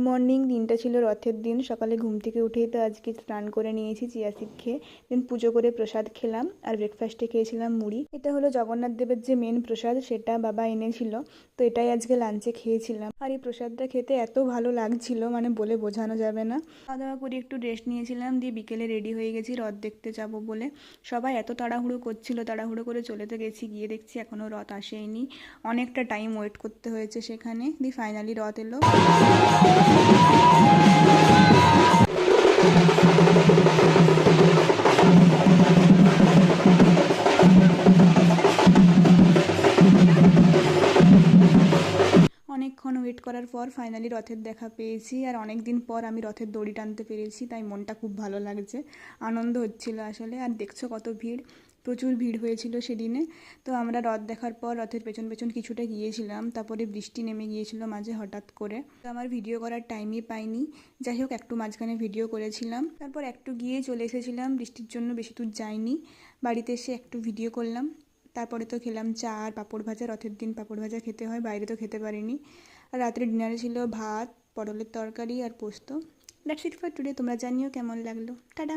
Morning. দিনটা ছিল রথের দিন। সকালে ঘুম থেকে উঠেই তো আজকে স্নান করে নিয়েছি চিয়া সিড খেয়ে, দেন পুজো করে প্রসাদ খেলাম আর ব্রেকফাস্টে খেয়েছিলাম মুড়ি। এটা হলো জগন্নাথ দেবের যে মেন প্রসাদ, সেটা বাবা এনেছিল, তো এটাই আজকে লাঞ্চে খেয়েছিলাম। আর এই প্রসাদটা খেতে এত ভালো লাগছিল, মানে বলে বোঝানো যাবে না। খাওয়া দাওয়া করে একটু রেস্ট নিয়েছিলাম, দিয়ে বিকেলে রেডি হয়ে গেছি রথ দেখতে যাব বলে। সবাই এত তাড়াহুড়ো করছিল, তাড়াহুড়ো করে চলে তো গেছি, গিয়ে দেখছি এখনও রথ আসেনি। অনেকটা টাইম ওয়েট করতে হয়েছে সেখানে, দিয়ে ফাইনালি রথ এলো। অনেকক্ষণ ওয়েট করার পর ফাইনালি রথের দেখা পেয়েছি, আর অনেক দিন পর আমি রথের দড়ি টানতে পেরেছি, তাই মনটা খুব ভালো লাগছে, আনন্দ হচ্ছিল আসলে। আর দেখছো কত ভিড়, প্রচুর ভিড় হয়েছিল সেদিনে। তো আমরা রথ দেখার পর রথের পেছন পেছন কিছুটা গিয়েছিলাম, তারপরে বৃষ্টি নেমে গিয়েছিল মাঝে হঠাৎ করে, তো আমার ভিডিও করার টাইমই পাইনি। যাই হোক, একটু মাঝখানে ভিডিও করেছিলাম, তারপর একটু গিয়ে চলে এসেছিলাম, বৃষ্টির জন্য বেশি দূর যাইনি। বাড়িতে এসে একটু ভিডিও করলাম, তারপরে তো খেলাম চা আর পাঁপড় ভাজা। রথের দিন পাঁপড় ভাজা খেতে হয়, বাইরে তো খেতে পারিনি। আর রাত্রে ডিনারে ছিল ভাত, পটলের তরকারি আর পোস্ত। That's it for today. তোমরা জানিও কেমন লাগলো। টাটা।